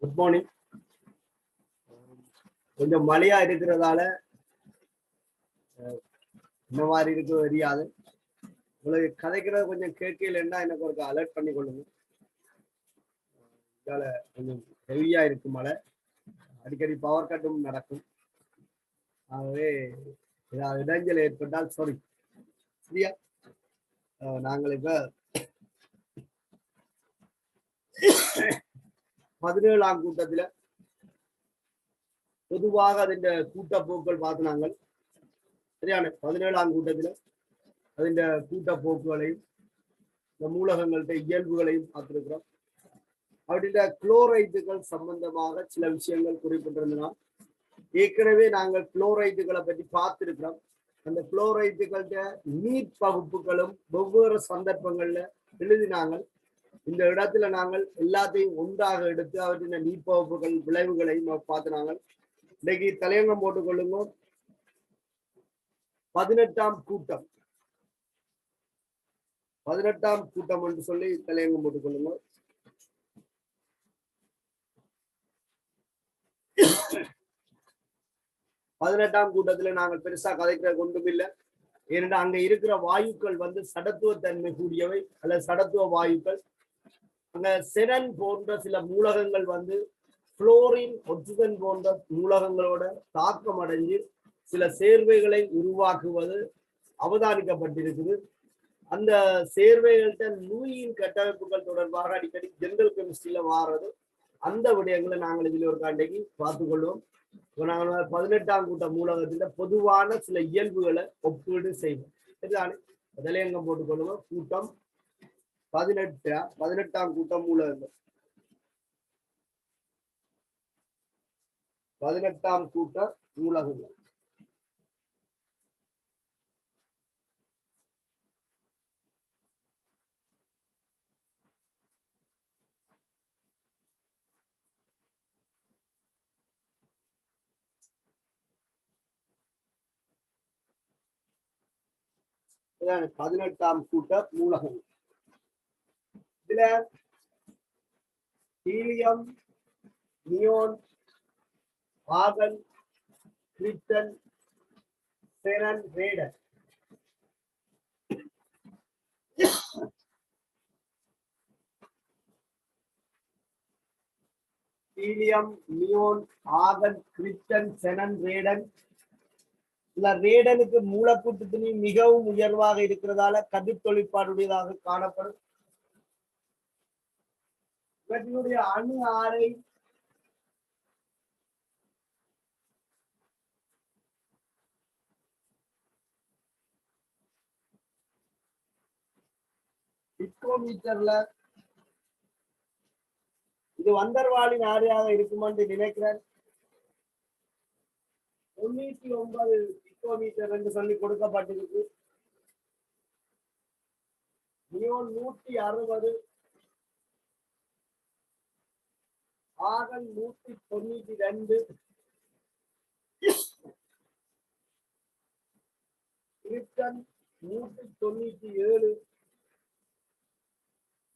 Good morning. கொஞ்சம் மழையா இருக்கிறதால இந்த மாதிரி இருக்கு தெரியாது. உங்களுக்கு கதைக்கிறது கொஞ்சம் கேட்கலன்னா எனக்கு ஒரு அலர்ட் பண்ணி கொள்ளுங்க. இதால கொஞ்சம் ஹெவியா இருக்கு மழை, அடிக்கடி பவர் கட்டும் நடக்கும். ஆகவே ஏதாவது இடைஞ்சல் ஏற்பட்டால் சாரி. சரியா? நாங்கள் இப்ப 17ஆம் கூட்டத்துல பொதுவாக அதிண்ட கூட்டப்போக்குகள் பார்த்து நாங்கள் சரியான 17ஆம் கூட்டத்துல அதிண்ட கூட்டப்போக்குகளையும் இந்த மூலகங்கள்ட்ட இயல்புகளையும் பார்த்திருக்கிறோம். அப்படின்ற குளோரைட்டுகள் சம்பந்தமாக சில விஷயங்கள் குறிப்பிட்டிருந்தனா ஏற்கனவே நாங்கள் குளோரைட்டுகளை பற்றி பார்த்திருக்கிறோம். அந்த குளோரைட்டுகள்ட நீட் பகுப்புகளும் வெவ்வேறு சந்தர்ப்பங்கள்ல எழுதினாங்கள். இந்த இடத்துல நாங்கள் எல்லாத்தையும் ஒன்றாக எடுத்து அவற்றின் நீட் பகுப்புகள் விளைவுகளையும் பார்த்து நாங்கள் இன்னைக்கு தலையங்கம் போட்டுக்கொள்ளுங்க. 18ஆம் கூட்டம் 18ஆம் கூட்டம் என்று சொல்லி தலையங்கம் போட்டுக்கொள்ளுங்க. பதினெட்டாம் கூட்டத்துல நாங்கள் பெருசா கதைக்கிற கொண்டும் இல்லை. ஏனென்றால் அங்க இருக்கிற வாயுக்கள் வந்து சடத்துவத்தன்மை கூடியவை அல்லது சடத்துவ வாயுக்கள். அங்க செரன் போன்ற சில மூலகங்கள் வந்து புளோரின், ஆக்சிஜன் போன்ற மூலகங்களோட தாக்கம் அடைஞ்சு சில சேர்வைகளை உருவாக்குவது அவதானிக்கப்பட்டிருக்குது. அந்த சேர்வைகள்கிட்ட நுண்ணியின் கட்டமைப்புகள் தொடர்பாக அடிக்கடி ஜெனரல் கெமிஸ்ட்ரியில வாரது. அந்த விடயங்களை நாங்கள் இதில் ஒரு காண்டைக்கு பார்த்துக்கொள்வோம். நாங்கள் 18ஆம் கூட்ட மூலகத்தில பொதுவான சில இயல்புகளை ஒப்பீடு செய்வோம். சரிதானே? தலையங்கம் போட்டுக்கொள்வோம். கூட்டம் 18ஆம் கூட்டம் மூலகங்கள். 18ஆம் கூட்ட மூலகங்கள். இதான் 18ஆம் கூட்ட மூலகங்கள். இதுல helium, neon, organ, krypton, Cheran, Radaan. Helium, neon, organ, krypton, Cheran, Radaan. இந்த ரேடனுக்கு மூலக்கூட்டு துணி மிகவும் உயர்வாக இருக்கிறதால கதிர் தொழிற்பாடுடையதாக காணப்படும். இவற்றினுடைய அணு ஆரை பிக்கோமீட்டர்ல இது வந்தர்வாலின் ஆரையாக இருக்குமென்று நினைக்கிறேன். 99 பிக்கோமீட்டர் என்று சொல்லி கொடுக்கப்பட்டிருக்கு. Neon 160, ஆகன் 192, krypton 197,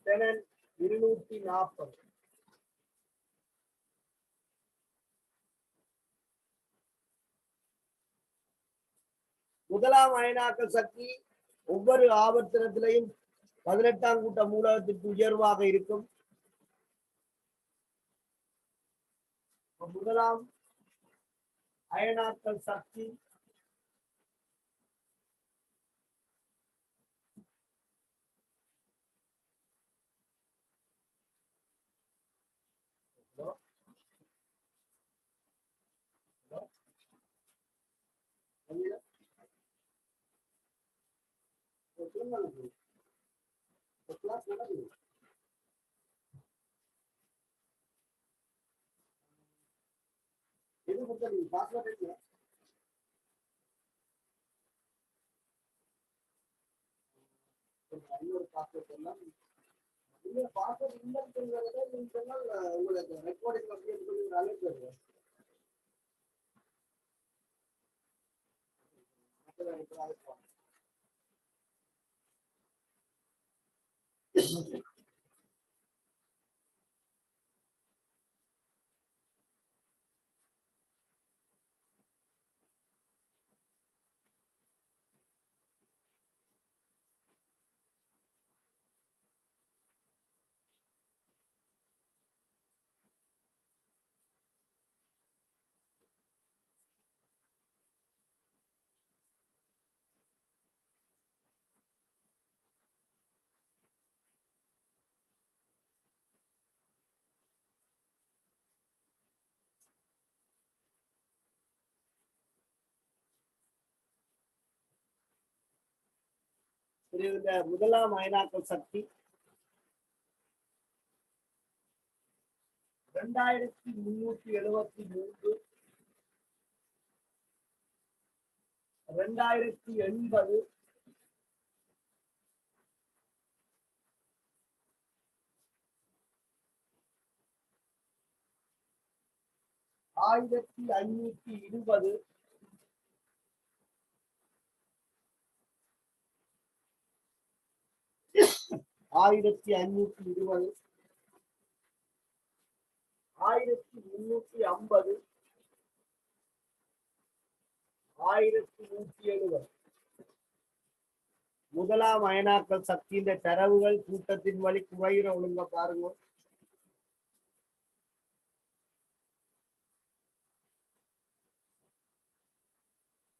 Shannon 240. முதலாம் அயனாக்கல் சக்தி ஒவ்வொரு ஆவர்த்தனத்திலையும் 18ஆம் கூட்ட மூலகத்திற்கு உயர்வாக இருக்கும். முதலாம் அயனாக்கல் சக்தி உங்களுக்கு ரெக்கார்டிங் இந்த முதலாம் அயனாக்கல் சக்தி 2373, 2080, 1520, 1520, 1350, 1170. முதலாம் அயனாக்கல் சக்தியின் தரவுகள் கூட்டத்தின் வழி குறைகிற ஒழுங்க பாருங்க.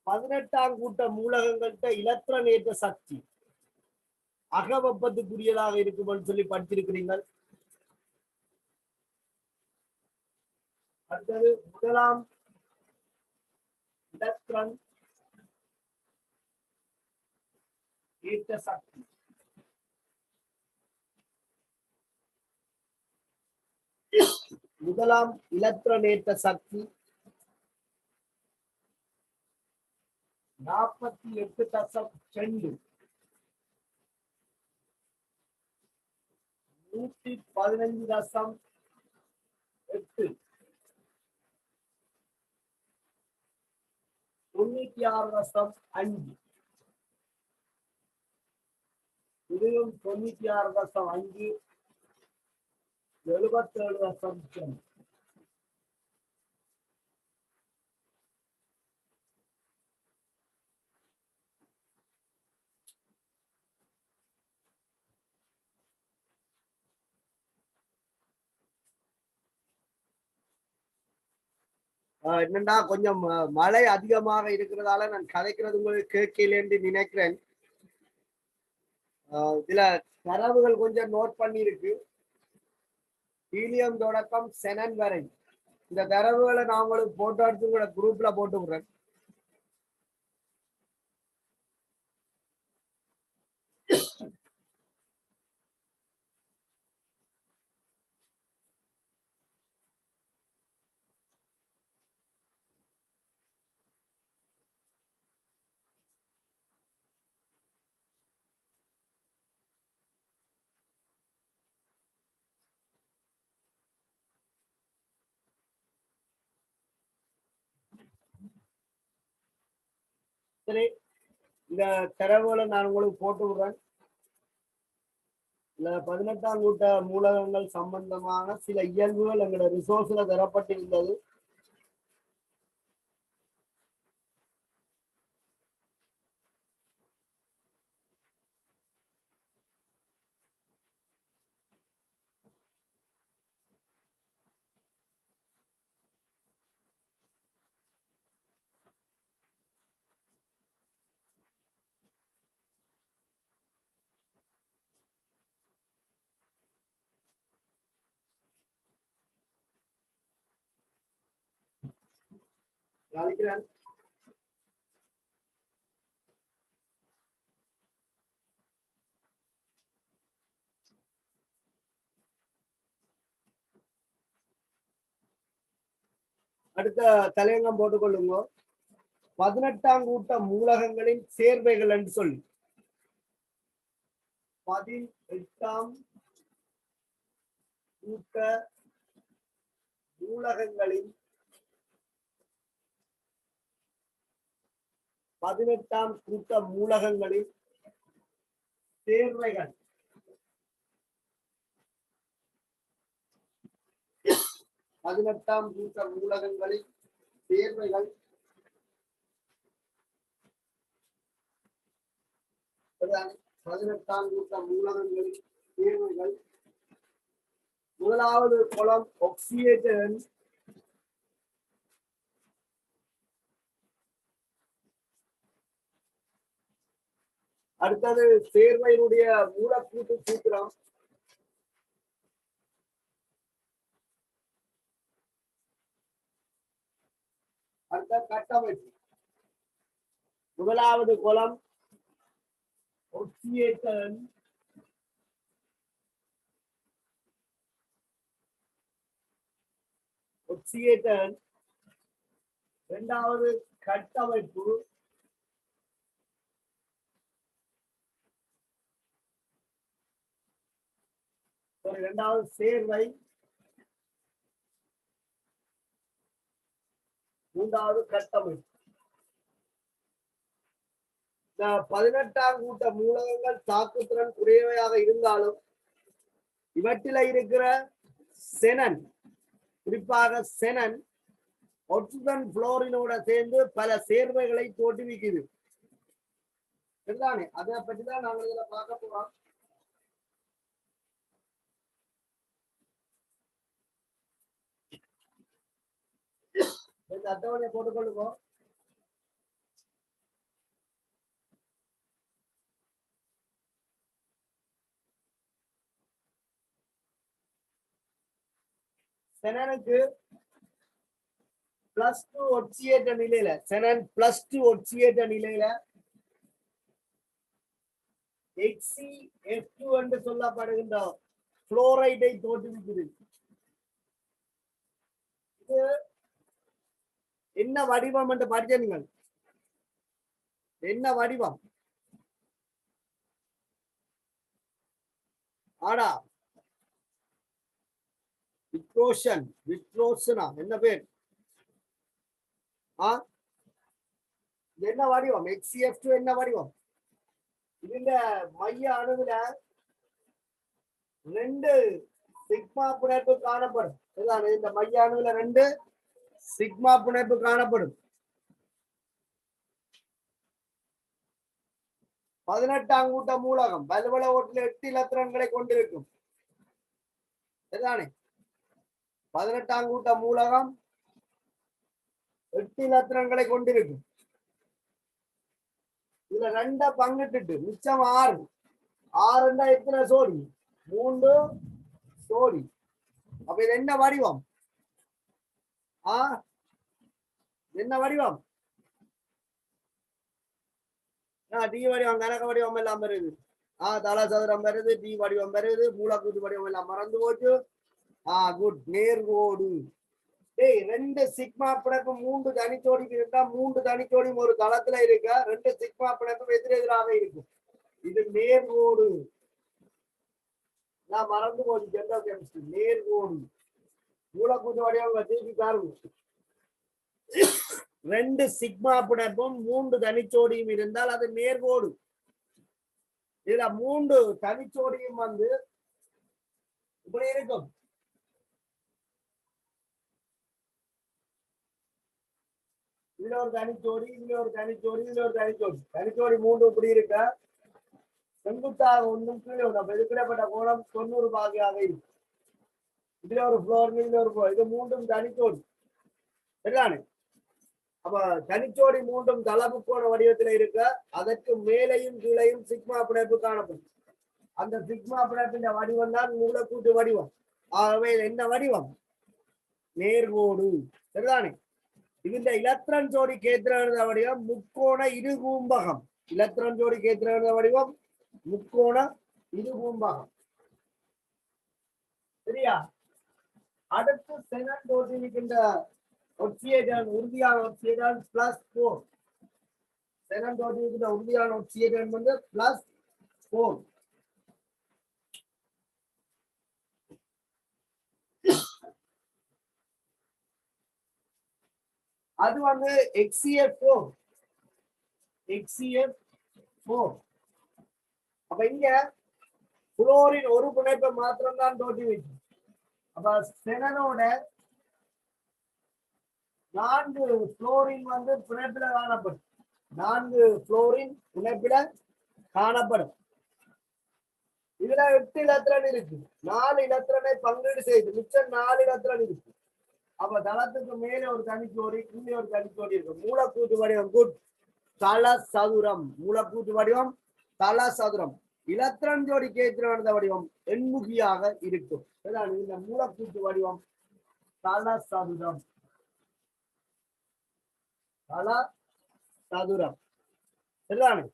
பதினெட்டாம் கூட்ட மூலகங்கள்கிட்ட இலத்திரனேற்ற சக்தி அகவெப்பத்துக்குரியதாக இருக்கும்னு சொல்லி படிச்சிருக்கிறீர்கள். அடுத்தது முதலாம் இலத்திரன் ஏற்ற சக்தி முதலாம் இலத்திரனேற்ற சக்தி 48.2, 115.8, 96.5, இதுவும் 96.5, 77.2. என்னன்னா கொஞ்சம் மழை அதிகமாக இருக்கிறதால நான் கதைக்கிறது உங்களுக்கு கேட்கல என்று நினைக்கிறேன். இதுல தரவுகள் கொஞ்சம் நோட் பண்ணி இருக்கு. ஹீலியம் தொடக்கம் செனன் வரை இந்த தரவுகளை நான் உங்களுக்கு போட்டோ எடுத்து உங்களோட குரூப்ல போட்டு விடுறேன். சரி, இந்த தரவுகளை நான் உங்களுக்கு போட்டு விடுறேன். இல்ல 18ஆம் கூட்ட மூலகங்கள் சம்பந்தமான சில இயல்புகள் எங்களோட ரிசோர்ஸ்ல தரப்பட்டிருந்தது. அழைக்கிறேன். அடுத்த தலையங்கம் போட்டுக்கொள்ளுங்க. 18ஆம் கூட்ட மூலகங்களின் சேர்வைகள் என்று சொல்லி 18ஆம் கூட்ட மூலகங்களின் 18ஆம் கூட்ட மூலகங்களின் சேர்வைகள் 18ஆம் கூட்ட மூலகங்களின் சேர்வைகள் 18ஆம் கூட்ட மூலகங்களின் சேர்வைகள். முதலாவது குளம் ஆக்சிஜன், அடுத்தது சேர்வையினுடைய மூலக்கூட்டு சூத்திரம், அடுத்த கட்டமைப்பு. முதலாவது குளம் ஒக்சியேட்டன் ஒக்சியேட்டன் இரண்டாவது கட்டமைப்பு இரண்டாவது சேர்வை மூன்றாவது கட்டமைப்பு 18ஆம் கூட்ட மூலகங்கள் தாக்குத்திறன் குறைவையாக இருந்தாலும் இவற்றில இருக்கிற செனன் குறிப்பாக செனன் ஆக்சிஜன் புளோரினோட சேர்ந்து பல சேர்வைகளை தோற்றுவிக்குது சரிதானே அதை பற்றி தான் நாங்கள் இதுல பார்க்க போறோம் இந்த அட்டவணையை போட்டுக்கொள்ளுவோம் செனனுக்கு +2 ஒட்சியேற்ற நிலையில செனன் +2 ஒட்சியேற்ற நிலையில HCF2 என்று சொல்லப்படுகின்ற புளோரைடை தோற்றுவிக்கிறது இது என்ன வடிவம் என்று படிச்சீங்க என்ன வடிவம் ஆடா விட்ரோஷனா என்ன பேர் என்ன வடிவம் HCF2 என்ன வடிவம் இதுல மைய அணுவில 2 சிக்மா பிணைப்பு காணப்படும் இந்த மைய அணுவில 2 சிக்மா பிணைப்பு காணப்படும் 18ஆம் கூட்ட மூலகம் வலுவள ஓட்டில் 8 இலத்திரன்களை கொண்டிருக்கும் சரிதானே 18ஆம் கூட்ட மூலகம் 8 இலத்திரன்களை கொண்டிருக்கும் இதுல 2 பங்கிட்டு மிச்சம் 6 எத்தனை சோடி 3 சோடி அப்ப இது என்ன வடிவம் என்ன வடிவம் டி வடிவம் கனக வடிவம் எல்லாம் வருது தல சதுரம் வருது டி வடிவம் வருது மூலக்கூட்டு வடிவம் எல்லாம் மறந்து போச்சு குட் நேர்கோடு 2 சிக்மா பிணைப்பு 3 தனிச்சோடிக்கு இருந்தா 3 தனிச்சோடியும் ஒரு தளத்துல இருக்க 2 சிக்மா பிணைப்பு எதிரெதிராக இருக்கும் இது நேர்கோடு நான் மறந்து போச்சு ஜெனரல் கெமிஸ்ட்ரி நேர்கோடு மூலக்கூட்டு வடிவம் திருப்பி பாருங்க 2 சிக்மா பிணைப்பும் 3 தனிச்சோடியும் இருந்தால் அது நேர்கோடு இதுல 3 தனிச்சோடியும் வந்து இப்படி இருக்கும் இதுல ஒரு தனிச்சோடி இதுல ஒரு தனிச்சோடி இதுல ஒரு தனிச்சோடி தனிச்சோடி 3 இப்படி இருக்க செங்குத்தாக ஒன்றும் கீழே ஒன்றும் எதிர்க்கிடப்பட்ட கோணம் 90 பாகையாக இருக்கு இதுல ஒரு புளோர் இதுல ஒரு புளோர் இது 3 தனிச்சோடி சரிதானே அப்ப தனிச்சோடி 3 தளவு கோண வடிவத்தில் இருக்க அதற்கு மேலையும் கீழையும் சிக்மா பிணைப்பு காணப்படும் அந்த சிக்மா பிணைப்பின் வடிவம் தான் மூலக்கூட்டு வடிவம் ஆகவே என்ன வடிவம் நேர்கோடு சரிதானே இந்த இலத்திரன் ஜோடி கேத்திர வடிவம் முக்கோண இருகூம்பகம் இலத்திரன் ஜோடி கேத்திர வடிவம் முக்கோண இருகூம்பகம் சரியா அடுத்து செனன் தோற்றுவிக்கின்ற ஒட்சியேட்டன் உறுதியான ஒட்சியேட்டன் +4 செனன் தோற்றுவிக்கின்ற உறுதியான ஒட்சியேட்டன் வந்து +4 அது வந்து HCF4 அப்ப இங்க புளோரின் ஒரு பிணைப்பை மாத்திரம் தான் தோற்றுவிக்கும் அப்ப செனனோட 4 புளோரின் வந்து பிணைப்பில காணப்படும் 4 புளோரின் பிணைப்பில காணப்படும் இதுல 8 இலத்திரன் இருக்கு 4 இலத்திரனை பங்கீடு செய்து மிச்சம் 4 இலத்திரன் இருக்கு அப்ப தளத்துக்கு மேலே ஒரு தனிச்சோடி கீழே ஒரு தனிச்சோடி இருக்கு மூலக்கூட்டு வடிவம் குட் தள சதுரம் மூலக்கூட்டு வடிவம் தள சதுரம் இலத்திரன் ஜோடி கேத்திர வடிவம் எண்முகியாக இருக்கும் இந்த மூலக்கூட்டு வடிவம் தள சதுரம் தள சதுரம் சரிதானே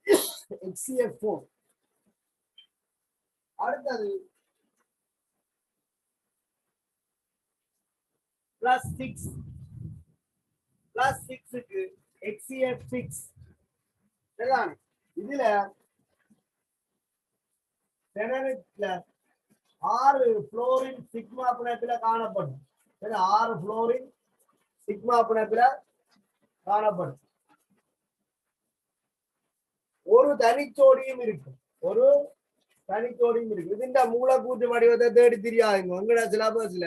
HCF4. அடுத்தது +6 +6க்கு HCF6 சரிதானே. இதுல செனரிக்ல 6 புளோரின் சிக்மா பிணைப்பில காணப்படும். சரி, 6 புளோரின் சிக்மா பிணைப்பில காணப்படும். ஒரு தனிச்சோடியும் இருக்கு. ஒரு தனிச்சோடியும் இருக்கு. இதுண்ட மூலக்கூற்று வடிவத்தை தேடி தெரியாதுங்க. உங்களோட சிலபஸ்ல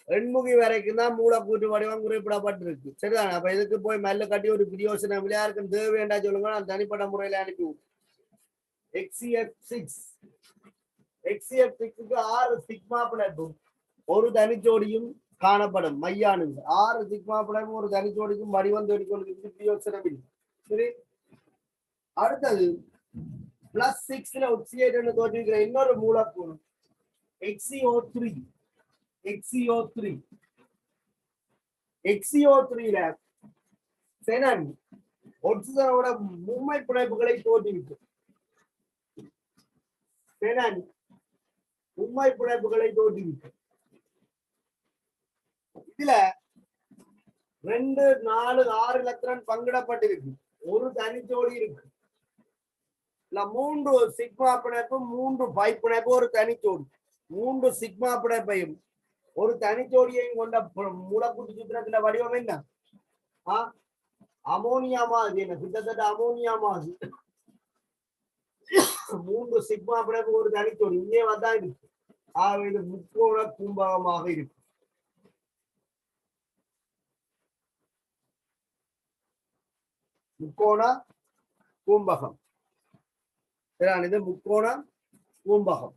எண்முகி வரைக்கும் தான் மூலக்கூற்று வடிவம் குறிப்பிடப்பட்டிருக்கு. சரிதானே. அப்ப இதுக்கு போய் மெல்ல கட்டி ஒரு பிரியோசனம் விளையாருக்கும் தேவையா சொல்லுங்க, நான் தனிப்பட்ட முறையில அனுப்பி HCF6 HCF6க்கு 6 சிக்மா பிணைப்பும் ஒரு தனிச்சோடியும் காணப்படும். மையானது 6 சிக்மா பிணைப்பும் ஒரு தனிச்சோடிக்கும் வடிவம் தேடிக்கொண்டு பிரியோசனம் இல்லை. சரி, அடுத்தது +6ல ஒக்சியேட் தோற்றிருக்கிற இன்னொரு மூலக்கூறு HCO3 HCO3 HCO3ல செனன் ஒட்சிஜனோட மும்மை பிணைப்புகளை தோற்றுவிக்கும். செனன் மும்மை பிணைப்புகளை தோற்றுவிக்கும். இதுல 2, 4, 6 எலக்ட்ரான் பங்கிடப்பட்டிருக்கு. ஒரு தனிச்சோடி இருக்கு. 3 சிக்மா பிணைப்பு 3 பை பிணைப்பு ஒரு தனிச்சோடி. 3 சிக்மா பிணைப்பையும் ஒரு தனிச்சோடியையும் கொண்ட மூலக்கூற்று சூத்திரத்துல வடிவம் என்ன? அமோனியா மாதிரி. என்ன கிட்டத்தட்ட அமோனியா மாதிரி. 3 சிக்மா பிணைப்பு ஒரு தனிச்சோடி இங்கே வந்தா இருக்கு. இது முக்கோண கும்பகமாக இருக்கு. முக்கோண கும்பகம். இது முக்கோண கும்பகம்.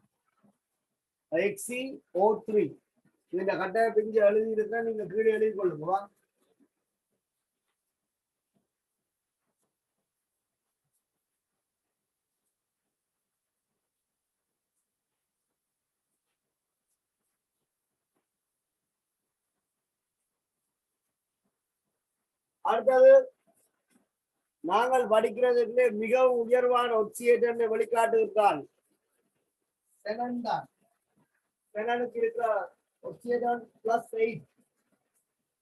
HCO3 இந்த கட்டாயத்தை இங்க எழுதி இருக்கா, நீங்க கீழே எழுதி கொள்ளுங்க. அடுத்தது நாங்கள் படிக்கிறதுக்கு மிகவும் உயர்வான ஒக்சியேட்டர் வெளிக்காட்டுகிறால் செனன் தான். செனனுக்கு இருக்கிற ஒக்சியேட்டர் +8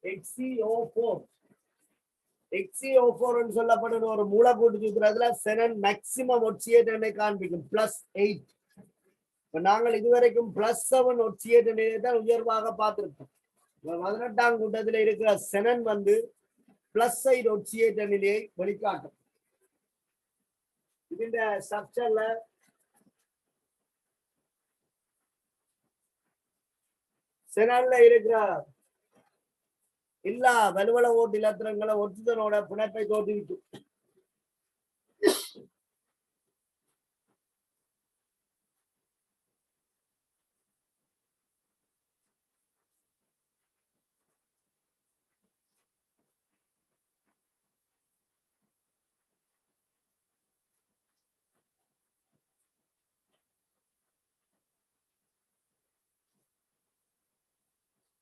HCO4. HCO4 சொல்லப்படுற ஒரு மூலக்கூற்று சூத்திரத்துல செனன் மேக்சிமம் ஒக்சியேட்டரை காண்பிக்கும் +8. நாங்கள் இதுவரைக்கும் +7 ஒக்சியேட்டரை தான் உயர்வாக பார்த்திருக்கோம். 18ஆம் கூட்டத்தில் இருக்கிற செனன் வந்து +8 ஒக்சியேட்டர் நிலையை வெளிக்காட்டும். இந்த ஸ்ட்ரக்சர்ல செனன்ல இருக்கிற எல்லா வலுவள ஓட்டு இலத்திரங்களை ஒட்சிஜனோட பிணைப்பை தோற்றுவிக்கும்.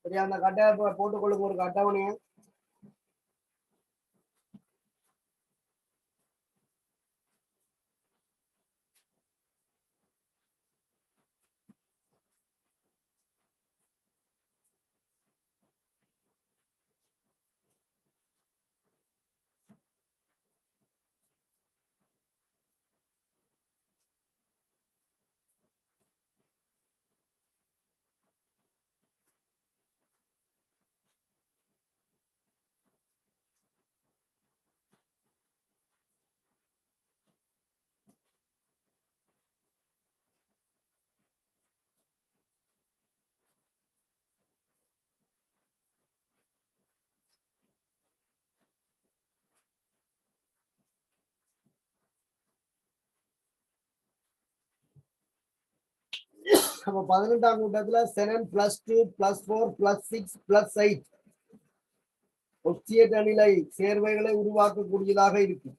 சரி, அந்த கட்டாய போட்டுக்கொள்ளுங்க ஒரு அட்டவணையை. நம்ம 18ஆம் கூட்டத்துல செனன் +2 +4 +6 +8 ஒக்சியேட் நிலை சேர்வைகளை உருவாக்கக்கூடியதாக இருக்கு.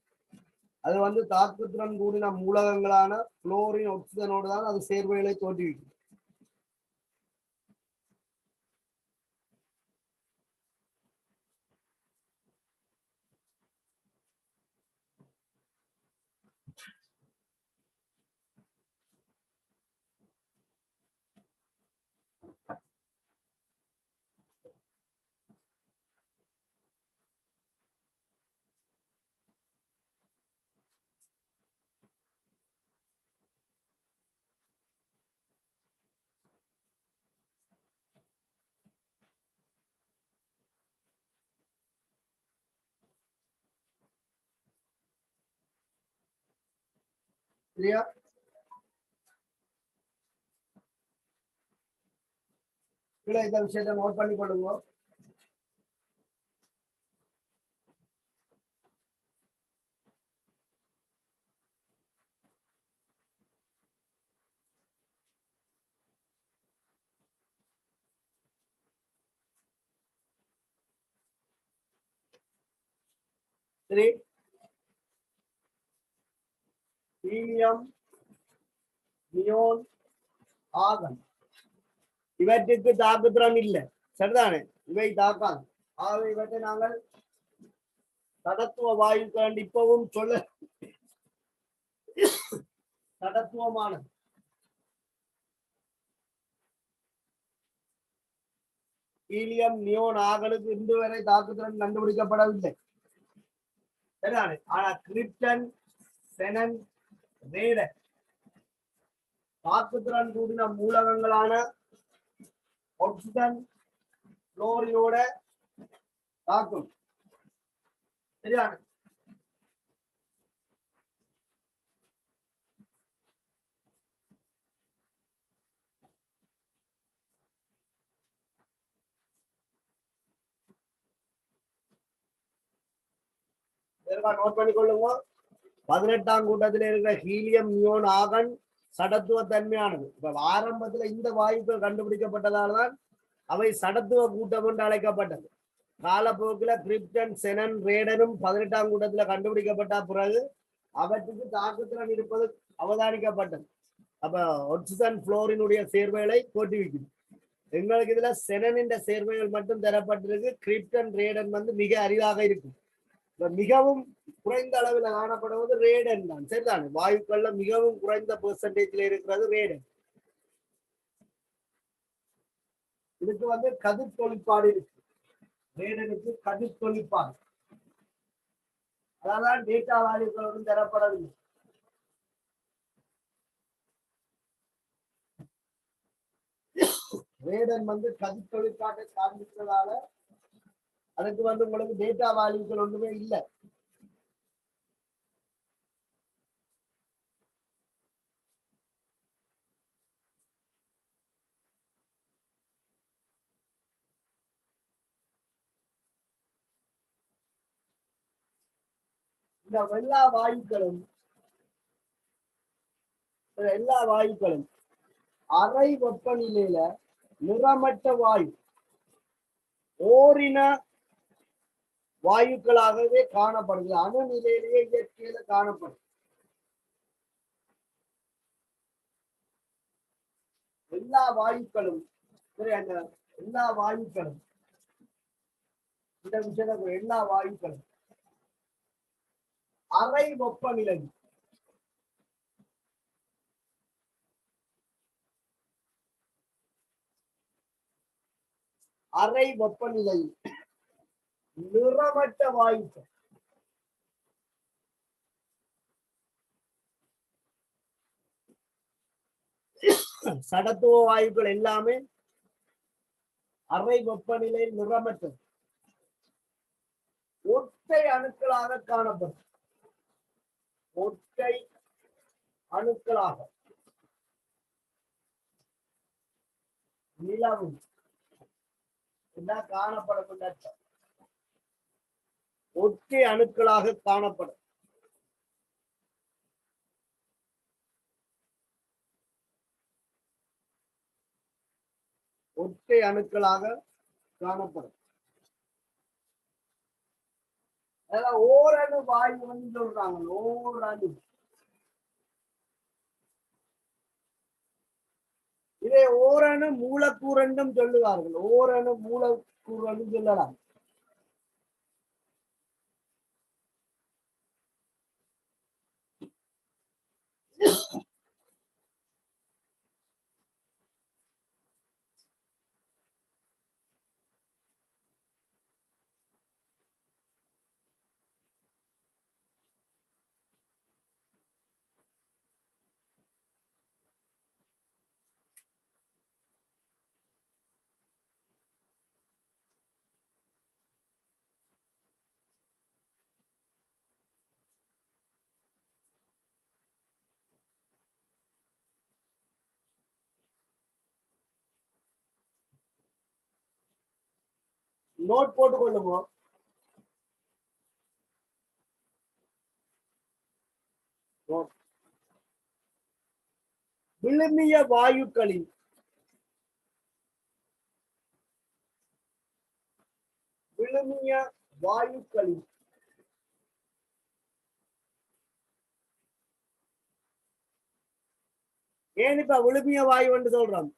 அது வந்து தாக்குத்திறன் கூடின மூலகங்களான புளோரின் ஒக்சிஜனோடு தான் அது சேர்வைகளை தோற்றுவிக்கும். சரியா? கீழே இந்த விஷயத்தை நோட் பண்ணி கொள்ளுங்க. சரி, ஹீலியம், நியோன், ஆர்கன் இவற்றுக்கு தாக்குத்திறன் இல்லை. சரிதானே? இவை தாக்காது. ஆகவே இவற்றை நாங்கள் தடத்துவ வாயுக்கள் இப்பவும் சொல்ல தடத்துவமானது. ஹீலியம், நியோன், ஆர்கனுக்கு இன்று வரை தாக்குத்திறன் கண்டுபிடிக்கப்படவில்லை. சரிதானே? ஆனா கிரிப்டன், செனன், ரேடன் தாக்குத்திறன் கூடின மூலகங்களான ஆக்சிஜன், குளோரினோட தாக்கும். சரியான நோட் பண்ணிக்கொள்ளுங்க. 18ஆம் கூட்டத்தில் இருக்கிற ஹீலியம், நியோன், ஆர்கன் சடத்துவ தன்மையானது. இப்ப ஆரம்பத்துல இந்த வாயுக்கள் கண்டுபிடிக்கப்பட்டதால்தான் அவை சடத்துவ கூட்டம் என்று அழைக்கப்பட்டது. காலப்போக்கில் கிரிப்டன், செனன், ரேடனும் 18ஆம் கூட்டத்துல கண்டுபிடிக்கப்பட்ட பிறகு அவற்றுக்கு தாக்குத்திறன் இருப்பது அவதானிக்கப்பட்டது. அப்ப ஆக்சிஜன், புளோரினுடைய சேர்வைகளை தோற்றுவிக்குது. எங்களுக்கு இதுல செனனின் சேர்வைகள் மட்டும் தரப்பட்டிருக்கு. கிரிப்டன், ரேடன் வந்து மிக அரிதாக இருக்கும். மிகவும் குறைந்த அளவில் காணப்படுவது ரேடன் தான். சரிதானே? வாயுக்கள்ல மிகவும் குறைந்த பெர்சன்டேஜ்ல இருக்கிறது ரேடன். இதுக்கு வந்து கதிர் தொழிற்பாடு இருக்கு. ரேடனுக்கு கதிர் தொழிற்பாடு. அதான் டேட்டா வால்யூக்களுடன் தரப்படவில்லை. ரேடன் வந்து கதிர் தொழிற்பாட்டை சார்ந்திருக்கிறதால அதுக்கு வந்து உங்களுக்கு டேட்டா வால்யூக்கள் ஒன்றுமே இல்லை. இந்த எல்லா வாயுக்களும் அறை வெப்பநிலையில நிறமற்ற வாயு ஓரின வாயுக்களாகவே காணப்படுது. அணு நிலையிலேயே இயற்கையில காணப்படும். எல்லா வாயுக்களும் எல்லா வாயுக்களும் இந்த விஷயத்துல எல்லா வாயுக்களும் அறை வெப்பநிலை அறை வெப்பநிலை நிறமற்ற வாயுக்கள் சடத்துவ வாயுக்கள் எல்லாமே அறை வெப்பநிலை நிறமற்றது ஒற்றை அணுக்களாக காணப்படும். ஒற்றை அணுக்களாக நிலவும் காணப்படும். ஒற்றை அணுக்களாக காணப்படும். ஒற்றை அணுக்களாக காணப்படும். அதான் ஓரணு வாயு வந்து சொல்றாங்க. ஓரணு இதை ஓரணு மூலக்கூறு என்றும் சொல்லுவார்கள். ஓரணு மூலக்கூறு என்று சொல்லலாம். நோட் போட்டு கொள்ளுங்க. விழுமிய வாயுக்களின் விழுமிய வாயுக்களின் ஏன் இப்ப விழுமிய வாயு என்று சொல்றோம்?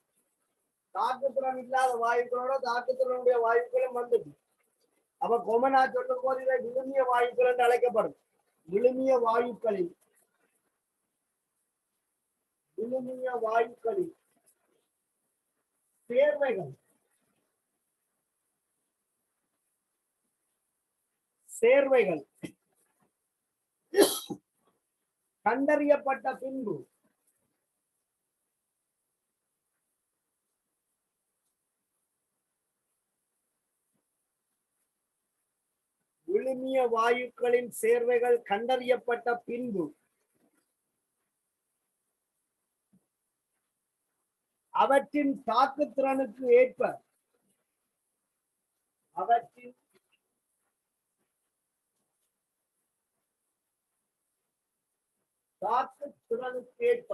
தாக்குத்திறன் இல்லாத வாயுக்களோட தாக்குத்திறனுடைய வாயுக்களும் வந்துட்டு அப்ப கொமனா சொல்லும் போது இதை விழுமிய வாயுக்கள் என்று அழைக்கப்படும். விழுமிய வாயுக்களில் சேர்வைகள் சேர்வைகள் கண்டறியப்பட்ட பின்பு விழுமிய வாயுக்களின் சேர்வைகள் கண்டறியப்பட்ட பின்பு அவற்றின் தாக்குத்திறனுக்கு ஏற்ப அவற்றின் தாக்குத்திறனுக்கு ஏற்ப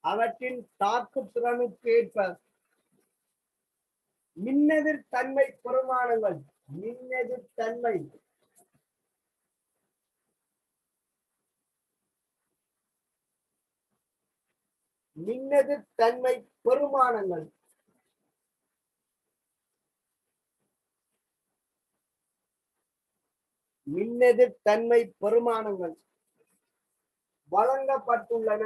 அவற்றின் தாக்குத்திறனுக்கு ஏற்ப மின்னெதிர் தன்மை பெருமானங்கள் மின்னெதிர் தன்மை மின்னெதிர் தன்மை பெருமானங்கள் மின்னெதிர் தன்மை பெருமானங்கள் வழங்கப்பட்டுள்ளன.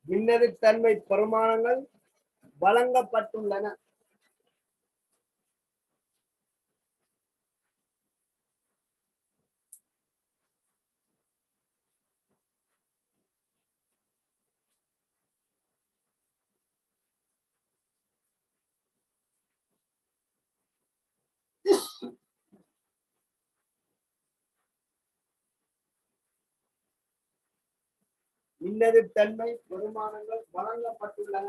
மின்னெதிர் தன்மை பெருமானங்கள் வழங்கப்பட்டுள்ளன. மின்னெதிர் தன்மை பெருமானங்கள் வழங்கப்பட்டுள்ளன.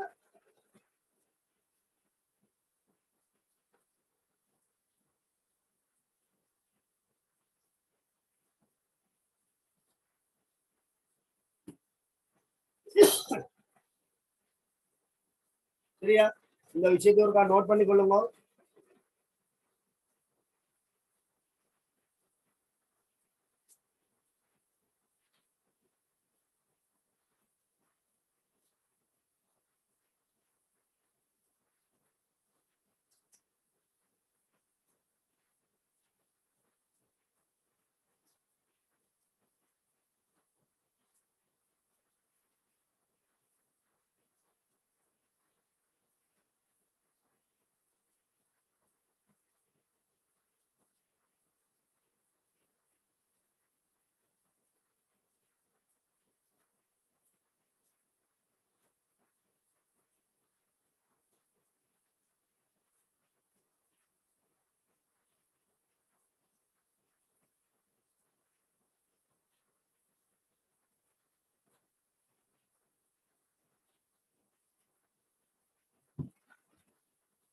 சரியா? இந்த விஷயத்தை ஒருக்கா நோட் பண்ணி கொள்ளுங்க.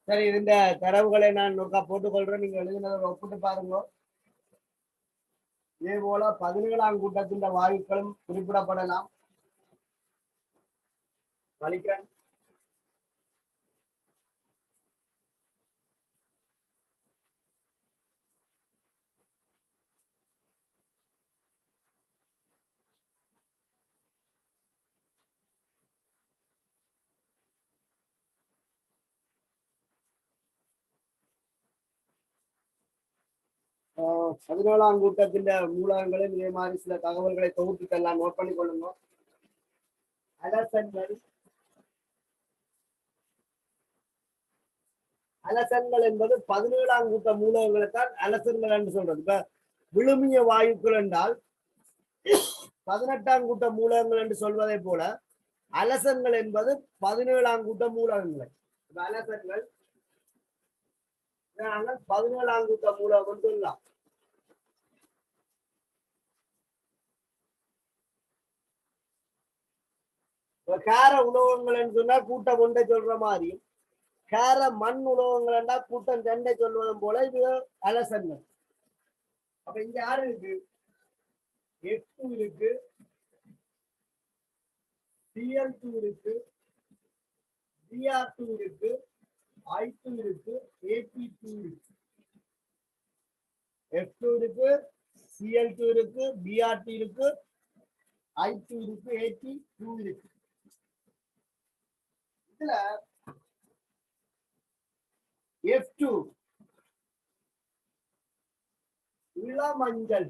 சரி, இந்த தரவுகளை நான் நோக்கா போட்டுக்கொள்றேன். நீங்க எழுதினதை ஒப்பிட்டு பாருங்க. இதே போல 17ஆம் கூட்டத்தின் வாயுக்களும் குறிப்பிடப்படலாம். வலிக்கிறேன். ஆஹ் 17ஆம் கூட்டத்தின் மூலகங்களில் இதே மாதிரி சில தகவல்களை தொகுத்துக்கெல்லாம் நோட் பண்ணி கொள்ளுங்க. அலசன்கள் என்பது 17ஆம் கூட்ட மூலகங்களைத்தான் அலசன்கள் என்று சொல்றது. இப்ப விழுமிய வாயுக்கள் என்றால் 18ஆம் கூட்ட மூலகங்கள் என்று சொல்வதை போல அலசன்கள் என்பது 17ஆம் கூட்ட மூலகங்கள். அலசன்கள் நாங்கள் 17ஆம் கூட்ட மூலகம் சொல்லலாம். கார உலோகங்கள் சொன்னா கூட்டம் ஒன்றை சொல்ற மாதிரி, கார மண் உலோகங்கள் கூட்டம் ரெண்டை சொல்வதும் போல இது அலசன்கள். அப்ப இங்க யாரு இருக்கு? F2 இருக்கு, Cl2 இருக்கு, Br2 இருக்கு, I2 இருக்கு, Ap2 இருக்கு. F2 இருக்கு, Cl2 இருக்கு, Br2 இருக்கு, I2 இருக்கு, Ap2 இருக்கு. இதுல F2 இளமஞ்சள்,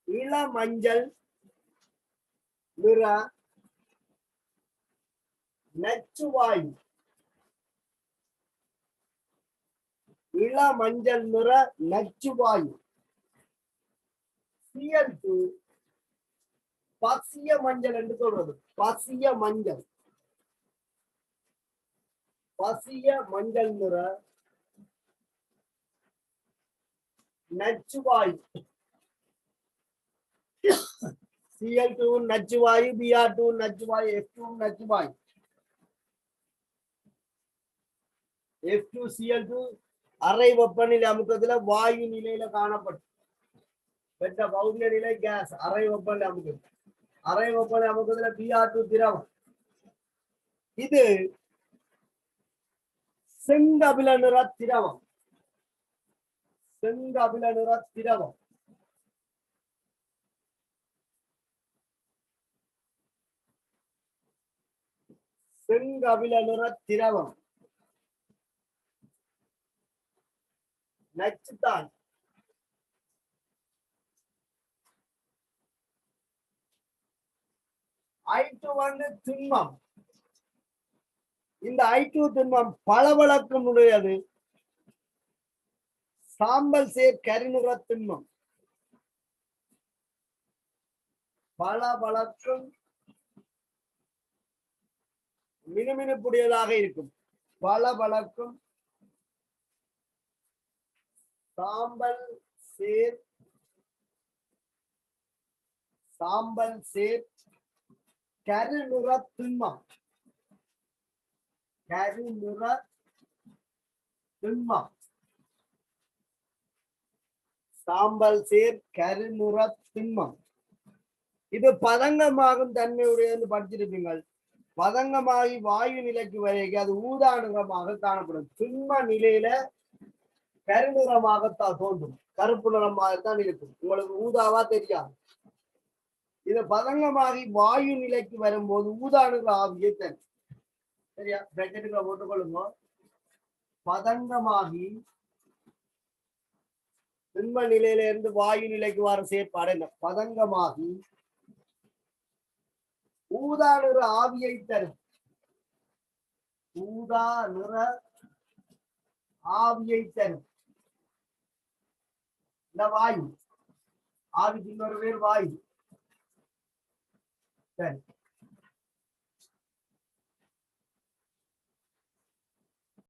இளமஞ்சள் நிற நச்சுவாயு, இளமஞ்சள் நிற நச்சுவாயு. Cl2 பசிய மஞ்சள் என்று சொல்றது. பசிய மஞ்சள், பசிய மஞ்சள் நிற நச்சுவாயு. Cl2 நச்சுவாயு, Br2 நச்சுவாயு, F2 நச்சுவாயு. F2 Cl2 அறை வெப்பநிலை அமுக்கத்துல வாயு நிலையில காணப்படும். பெற்ற பௌதிக நிலை கேஸ், அறை வெப்பநிலை அமுக்கம். அறை வெப்பநிலை அமுக்கத்துல Br2 திரவம். இது செங்கபில நிற திரவம், செங்கபில நிற திரவம். செங்கபில நிற திரவம் நச்சுத்தான். I2 வந்து திண்மம். இந்த I2 திண்மம் பளபளக்கும் உடையது. சாம்பல் சேர் கரிநிற திண்மம். பளபளக்கும் மினுமினுப்புடையதாக இருக்கும். பளபளக்கும் சாம்பல் சேர், சாம்பல் சேர் கரிநிற திண்மம். கரிநிற திண்மம், சாம்பல் சேர் கரிநிற திண்மம். இது பதங்கமாகும் தன்மையுடையது படிச்சிருப்பீங்கள். பதங்கமாகி வாயு நிலைக்கு வரைக்கும் அது ஊதா நிறமாக காணப்படும். திண்ம நிலையில கருநிறமாகத்தான் தோன்றும், கருப்பு நிறமாகத்தான் இருக்கும். உங்களுக்கு ஊதாவா தெரியாது. இது பதங்கமாகி வாயு நிலைக்கு வரும்போது ஊதா நிற ஆவியை தரும். சரியா? பிராக்கெட்டுக்குள்ள போட்டுக்கொள்ளுங்க. பதங்கமாகி திண்ம நிலையில இருந்து வாயு நிலைக்கு வர செயற்பாடு என்ன? பதங்கமாகி ஊதா நிற ஆவியை தரும். ஊதா நிற ஆவியை தரும். இந்த வாயு, ஆவிக்கு இன்னொரு பேர் வாயு. சரி,